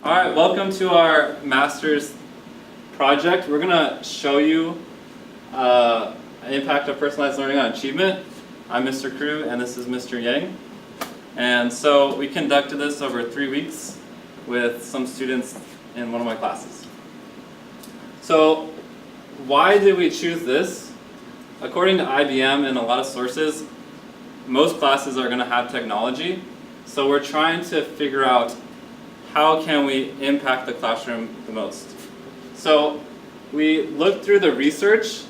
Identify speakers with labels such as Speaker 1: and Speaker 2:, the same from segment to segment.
Speaker 1: All right, welcome to our master's project. We're going to show you an impact of personalized learning on achievement. I'm Mr. Crew and this is Mr. Yang. And so we conducted this over 3 weeks with some students in one of my classes. So why did we choose this? According to IBM and a lot of sources, most classes are going to have technology. So we're trying to figure out how can we impact the classroom the most. So we looked through the research,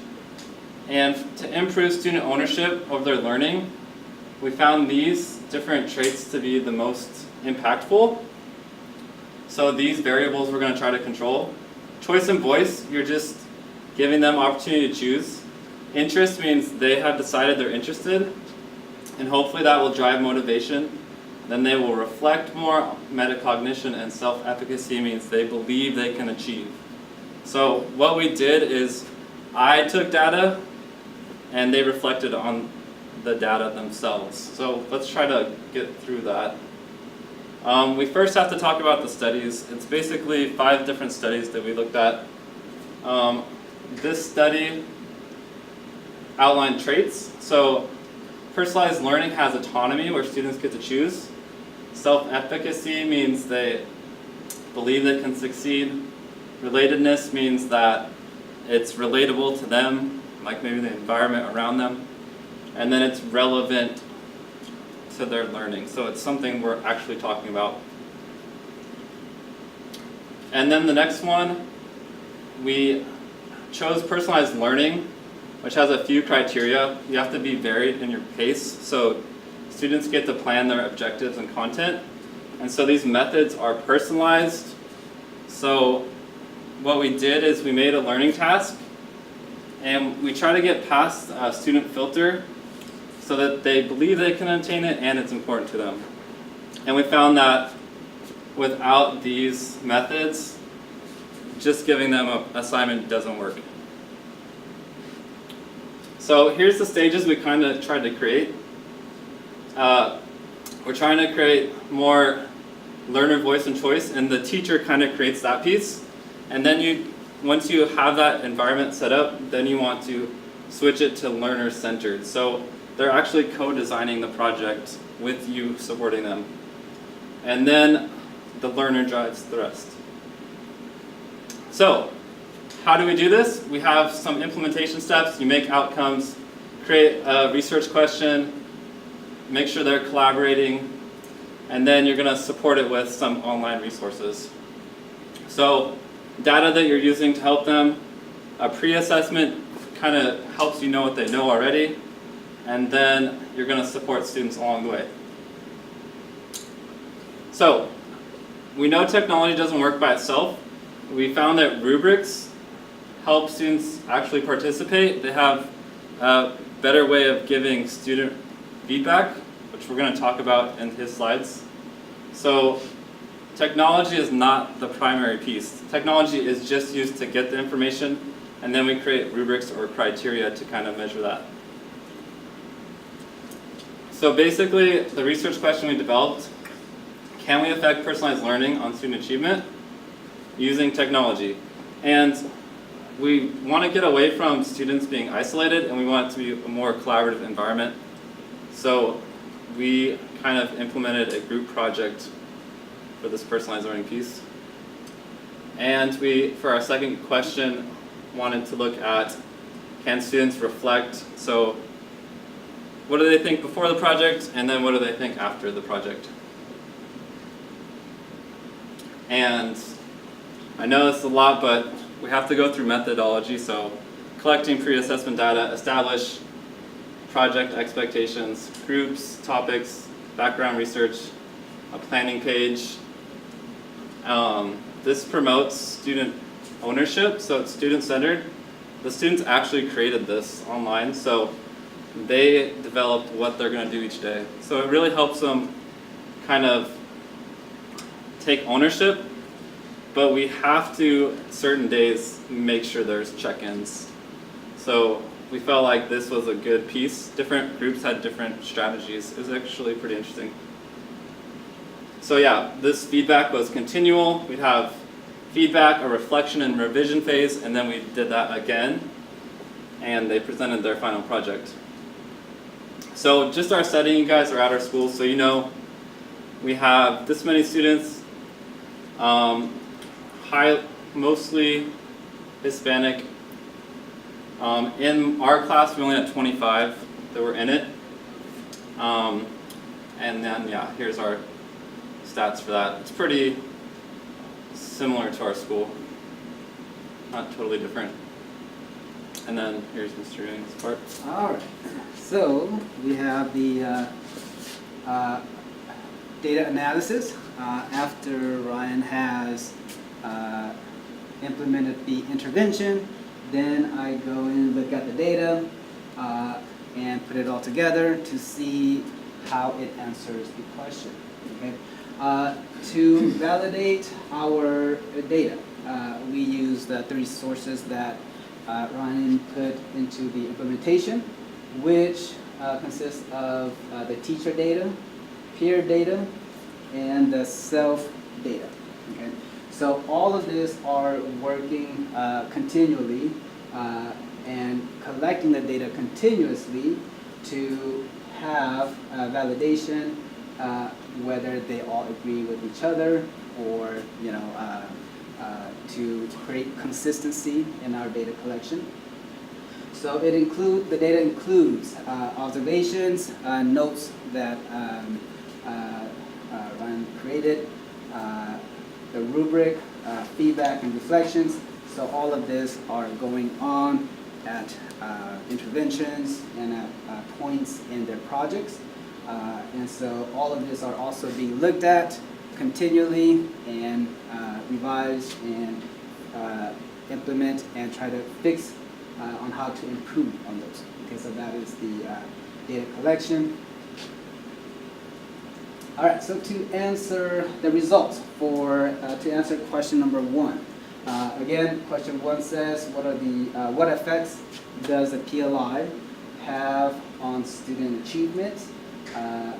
Speaker 1: and to improve student ownership of their learning, we found these different traits to be the most impactful. So these variables we're going to try to control. Choice and voice, you're just giving them opportunity to choose. Interest means they have decided they're interested, and hopefully that will drive motivation. Then they will reflect more. Metacognition and self-efficacy means they believe they can achieve. So what we did is I took data and they reflected on the data themselves. So let's try to get through that. We first have to talk about the studies. It's basically 5 different studies that we looked at. This study outlined traits. So personalized learning has autonomy where students get to choose. Self-efficacy means they believe they can succeed. Relatedness means that it's relatable to them, like maybe the environment around them. And then it's relevant to their learning. So it's something we're actually talking about. And then the next one, we chose personalized learning, which has a few criteria. You have to be varied in your pace. So students get to plan their objectives and content. And so these methods are personalized. So what we did is we made a learning task and we try to get past a student filter so that they believe they can attain it and it's important to them. And we found that without these methods, just giving them an assignment doesn't work. So here's the stages we kind of tried to create. We're trying to create more learner voice and choice, and the teacher kind of creates that piece. And then once you have that environment set up, then you want to switch it to learner-centered. So they're actually co-designing the project with you supporting them. And then the learner drives the rest. So how do we do this? We have some implementation steps. You make outcomes, create a research question, make sure they're collaborating, and then you're going to support it with some online resources. So data that you're using to help them, a pre-assessment kind of helps you know what they know already, and then you're going to support students along the way. So we know technology doesn't work by itself. We found that rubrics help students actually participate. They have a better way of giving student feedback, which we're going to talk about in his slides. So technology is not the primary piece. Technology is just used to get the information, and then we create rubrics or criteria to kind of measure that. So basically, the research question we developed, can we affect personalized learning on student achievement using technology? And we want to get away from students being isolated, and we want it to be a more collaborative environment. So we kind of implemented a group project for this personalized learning piece. And we, for our second question, wanted to look at, can students reflect? So what do they think before the project, and then what do they think after the project? And I know it's a lot, but we have to go through methodology. So collecting pre-assessment data, establish project expectations, groups, topics, background research, a planning page. This promotes student ownership, so it's student-centered. The students actually created this online, so they developed what they're going to do each day. So it really helps them kind of take ownership, but we have to, certain days, make sure there's check-ins. So we felt like this was a good piece. Different groups had different strategies. It was actually pretty interesting. So yeah, this feedback was continual. We'd have feedback, a reflection and revision phase, and then we did that again, and they presented their final project. So just our setting, you guys are at our school, so you know we have this many students, mostly Hispanic. In our class, we only had 25 that were in it. And then, yeah, here's our stats for that. It's pretty similar to our school, not totally different. And then here's Mr. Yang's part.
Speaker 2: All right, so we have the data analysis. After Ryan has implemented the intervention, then I go in and look at the data and put it all together to see how it answers the question. Okay? To validate our data, we use the three sources that Ryan put into the implementation, which consists of the teacher data, peer data, and the self data. Okay? So all of this are working continually and collecting the data continuously to have validation, whether they all agree with each other, or to create consistency in our data collection. So the data includes observations, notes that Ryan created, the rubric, feedback and reflections. So all of this are going on at interventions and at points in their projects. And so all of this are also being looked at continually and revised and implement and try to fix on how to improve on those. Okay, so that is the data collection. All right, so to answer the results to answer question number 1. Again, question 1 says, what effects does the PLI have on student achievement?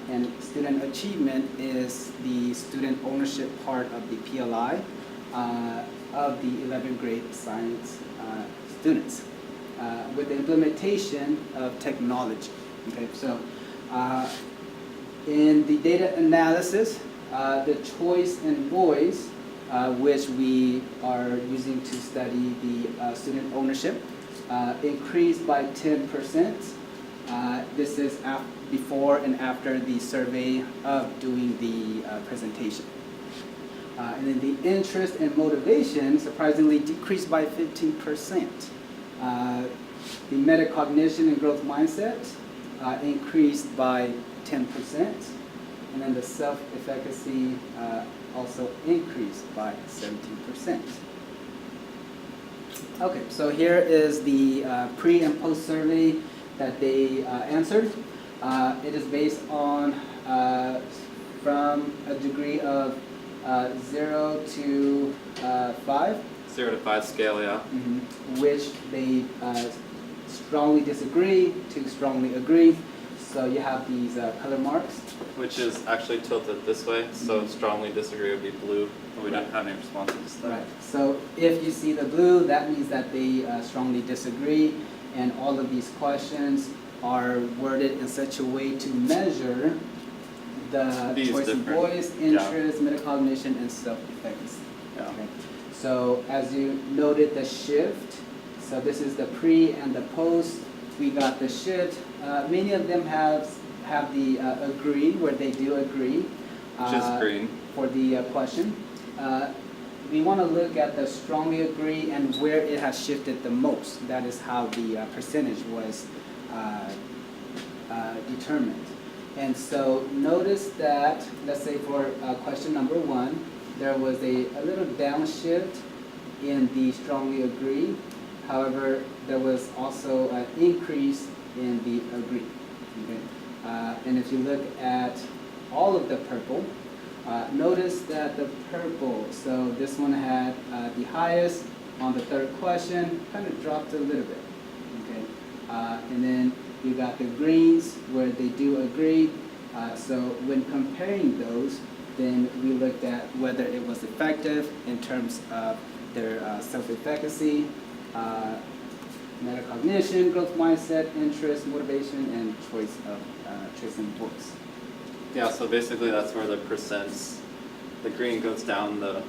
Speaker 2: And student achievement is the student ownership part of the PLI of the 11th grade science students with the implementation of technology. Okay, so in the data analysis, the choice and voice, which we are using to study the student ownership, increased by 10%. This is before and after the survey of doing the presentation. And then the interest and motivation surprisingly decreased by 15%. The metacognition and growth mindset increased by 10%. And then the self-efficacy also increased by 17%. Okay, so here is the pre and post survey that they answered. It is based on from a degree of 0 to 5.
Speaker 1: 0 to 5 scale, yeah.
Speaker 2: Which they strongly disagree to strongly agree. So you have these color marks. Which
Speaker 1: is actually tilted this way, so strongly disagree would be blue, but we don't have any responses to that.
Speaker 2: Right, so if you see the blue, that means that they strongly disagree, and all of these questions are worded in such a way to measure the choice of voice, interest, metacognition, and self-efficacy.
Speaker 1: Yeah.
Speaker 2: Okay. So as you noted the shift, so this is the pre and the post. We got the shift. Many of them have the agree, where they do agree.
Speaker 1: Which is green.
Speaker 2: For the question. We want to look at the strongly agree and where it has shifted the most. That is how the percentage was determined. And so notice that, let's say for question number 1, there was a little downshift in the strongly agree. However, there was also an increase in the agree. Okay? And if you look at all of the purple, notice that the purple, so this one had the highest on the third question, kind of dropped a little bit. Okay? And then you got the greens where they do agree. So when comparing those, Then we looked at whether it was effective in terms of their self-efficacy, metacognition, growth mindset, interest, motivation, and choice and voice.
Speaker 1: Yeah, so basically that's where the percents, the green goes down, the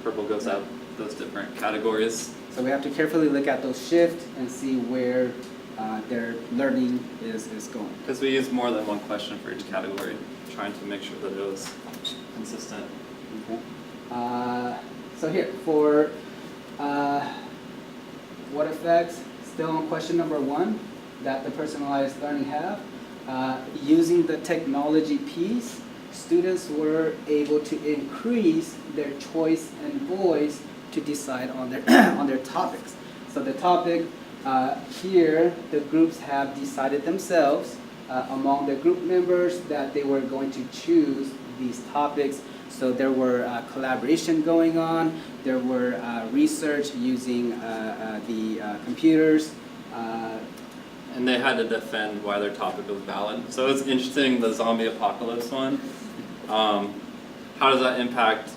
Speaker 1: purple goes up, those different categories.
Speaker 2: So we have to carefully look at those shifts and see where their learning is going.
Speaker 1: Because we use more than one question for each category, trying to make sure that it was consistent.
Speaker 2: Okay. So here, for what effects, still on question number 1, that the personalized learning have, using the technology piece, students were able to increase their choice and voice to decide on their on their topics. So the topic here, the groups have decided themselves among the group members that they were going to choose these topics. So there were collaboration going on, there were research using the computers.
Speaker 1: And they had to defend why their topic was valid. So it's interesting, the zombie apocalypse one. How does that impact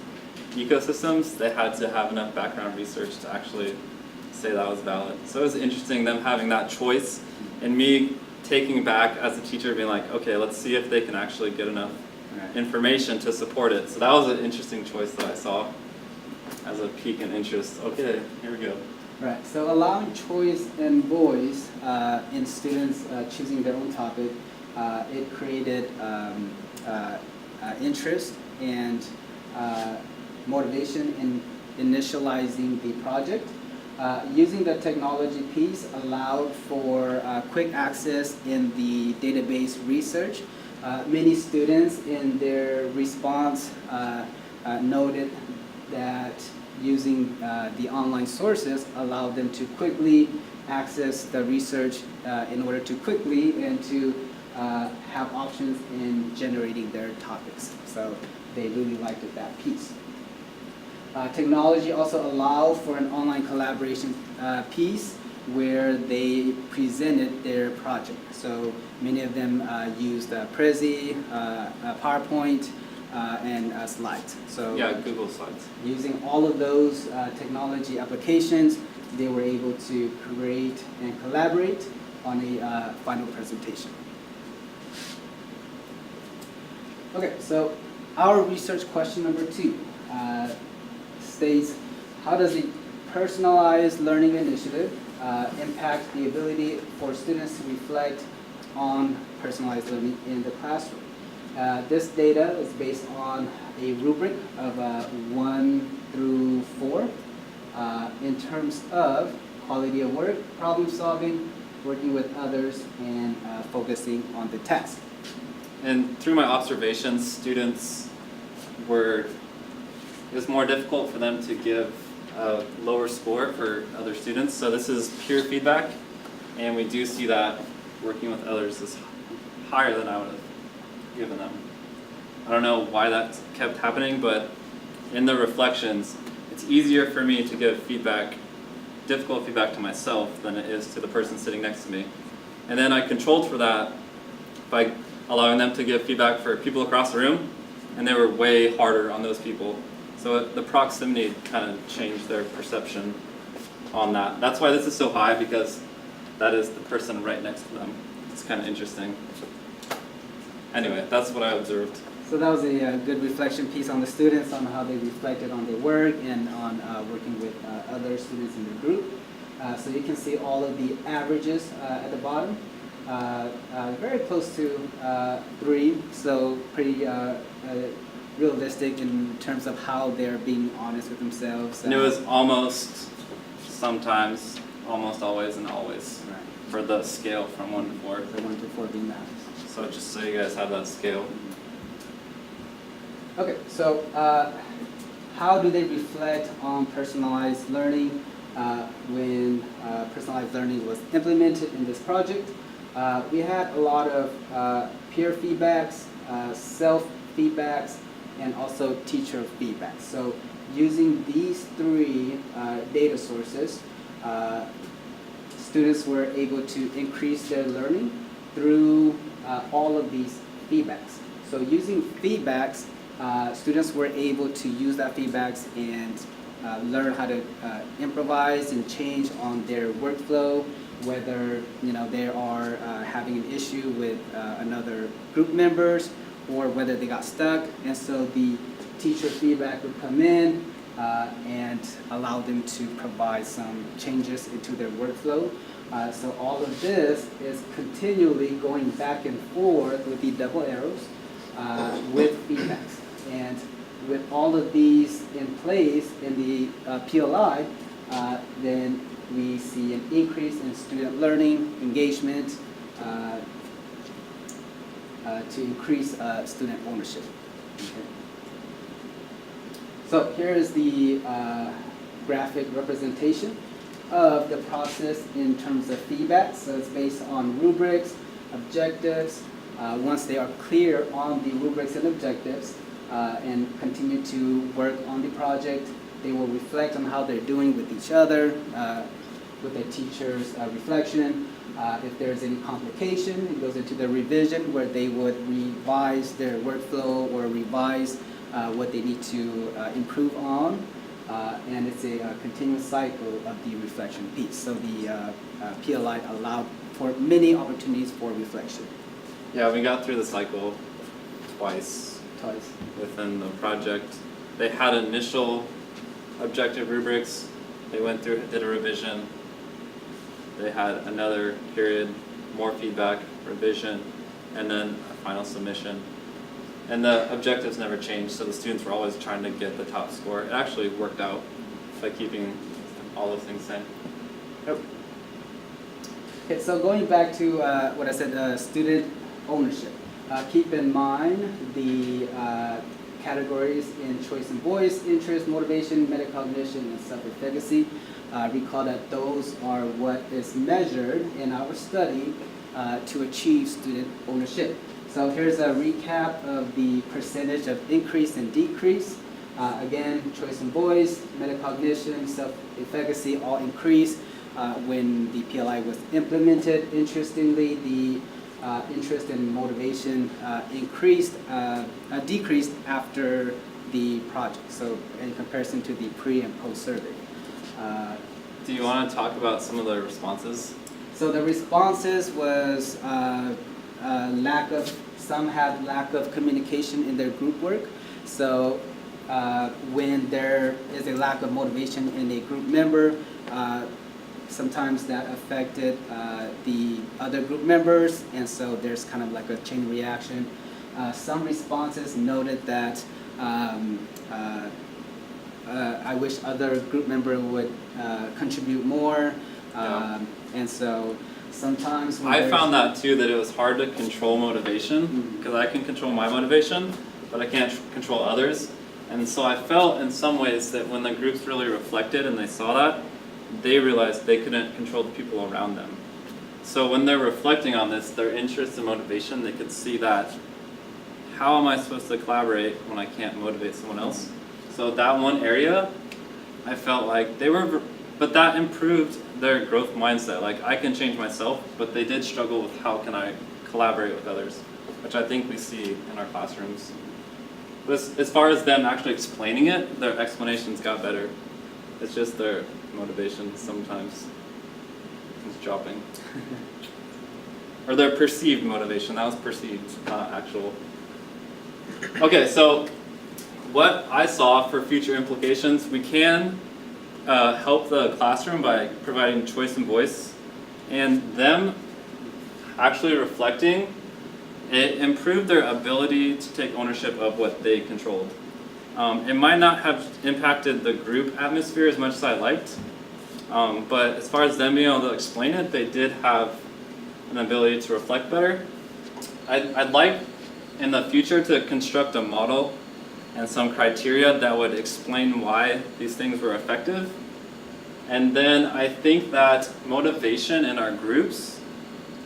Speaker 1: ecosystems? They had to have enough background research to actually say that was valid. So it was interesting them having that choice and me taking back as a teacher being like, okay, let's see if they can actually get enough information to support it. So that was an interesting choice that I saw as a peak in interest. Okay, here we go.
Speaker 2: Right, so allowing choice and voice in students choosing their own topic, it created interest and motivation in initializing the project. Using the technology piece allowed for quick access in the database research. Many students in their response noted that using the online sources allowed them to quickly access the research in order to quickly and to have options in generating their topics. So they really liked that piece. Technology also allowed for an online collaboration piece where they presented their project. So many of them used Prezi, PowerPoint, and slides. So
Speaker 1: yeah, Google Slides.
Speaker 2: using all of those technology applications, they were able to create and collaborate on a final presentation. Okay, so our research question number 2 states, how does the personalized learning initiative impact the ability for students to reflect on personalized learning in the classroom? This data is based on a rubric of 1 through 4 in terms of quality of work, problem solving, working with others, and focusing on the task.
Speaker 1: And through my observations, students it was more difficult for them to give a lower score for other students. So this is peer feedback, and we do see that working with others is higher than I would have given them. I don't know why that kept happening, but in the reflections, it's easier for me to give feedback, difficult feedback to myself than it is to the person sitting next to me. And then I controlled for that by allowing them to give feedback for people across the room, and they were way harder on those people. So the proximity kind of changed their perception on that. That's why this is so high, because that is the person right next to them. It's kind of interesting. Anyway, that's what I observed.
Speaker 2: So that was a good reflection piece on the students, on how they reflected on their work and on working with other students in the group. So you can see all of the averages at the bottom. Very close to 3, so pretty realistic in terms of how they're being honest with themselves.
Speaker 1: And it was almost, sometimes, almost always, and always
Speaker 2: right.
Speaker 1: for the scale from 1 to 4.
Speaker 2: The 1 to 4 being that.
Speaker 1: So just so you guys have that scale.
Speaker 2: Okay, so how do they reflect on personalized learning when personalized learning was implemented in this project? We had a lot of peer feedbacks, self-feedbacks, and also teacher feedback. So using these 3 data sources, students were able to increase their learning through all of these feedbacks. So using feedbacks students were able to use that feedbacks and learn how to improvise and change on their workflow, whether they are having an issue with another group members or whether they got stuck. And so the teacher feedback would come in and allow them to provide some changes into their workflow. So all of this is continually going back and forth with the double arrows with feedbacks. And with all of these in place in the PLI, then we see an increase in student learning, engagement, to increase student ownership. Okay. So here is the graphic representation of the process in terms of feedback. So it's based on rubrics, objectives. Once they are clear on the rubrics and objectives and continue to work on the project, they will reflect on how they're doing with each other, with their teacher's reflection. If there's any complication, it goes into the revision where they would revise their workflow or revise what they need to improve on. And it's a continuous cycle of the reflection piece. So the PLI allowed for many opportunities for reflection.
Speaker 1: Yeah, we got through the cycle twice within the project. They had initial objective rubrics. They went through, did a revision. They had another period, more feedback, revision, and then a final submission. And the objectives never changed, so the students were always trying to get the top score. It actually worked out by keeping all those things same.
Speaker 2: Yep. Okay, so going back to what I said, student ownership. Keep in mind the categories in choice and voice, interest, motivation, metacognition, and self-efficacy. Recall that those are what is measured in our study to achieve student ownership. So here's a recap of the percentage of increase and decrease. Again, choice and voice, metacognition, self-efficacy all increased when the PLI was implemented. Interestingly, the interest and motivation decreased after the project. So in comparison to the pre and post survey.
Speaker 1: Do you want to talk about some of the responses?
Speaker 2: So the responses was some had lack of communication in their group work. So when there is a lack of motivation in a group member, sometimes that affected the other group members, and so there's kind of like a chain reaction. Some responses noted that I wish other group member would contribute more, and so sometimes when
Speaker 1: I found that too, that it was hard to control motivation because I can control my motivation, but I can't control others. And so I felt in some ways that when the groups really reflected and they saw that, they realized they couldn't control the people around them. So when they're reflecting on this, their interest and motivation, they could see that, how am I supposed to collaborate when I can't motivate someone else? So that one area, I felt like they were, but that improved their growth mindset. Like, I can change myself, but they did struggle with how can I collaborate with others, which I think we see in our classrooms. But as far as them actually explaining it, their explanations got better. It's just their motivation sometimes is dropping. Or their perceived motivation. That was perceived, not actual. Okay, so what I saw for future implications, we can help the classroom by providing choice and voice, and them actually reflecting, it improved their ability to take ownership of what they controlled. It might not have impacted the group atmosphere as much as I liked, but as far as them being able to explain it, they did have an ability to reflect better. I'd like in the future to construct a model and some criteria that would explain why these things were effective. And then I think that motivation in our groups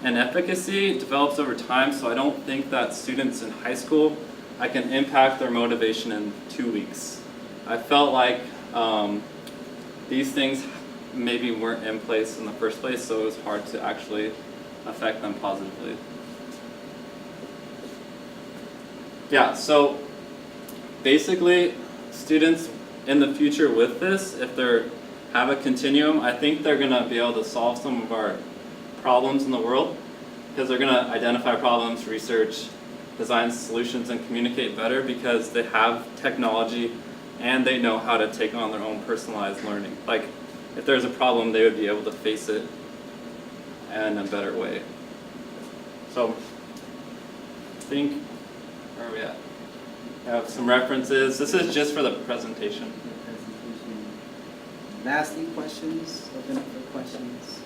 Speaker 1: and efficacy develops over time, so I don't think that students in high school, I can impact their motivation in 2 weeks. I felt like these things maybe weren't in place in the first place, so it was hard to actually affect them positively. Yeah, so basically, students in the future with this, if they have a continuum, I think they're going to be able to solve some of our problems in the world, because they're going to identify problems, research, design solutions, and communicate better because they have technology and they know how to take on their own personalized learning. Like, if there's a problem, they would be able to face it in a better way. So, I think, where are we at? I have some references. This is just for the presentation.
Speaker 2: Lastly, questions? Open up for questions.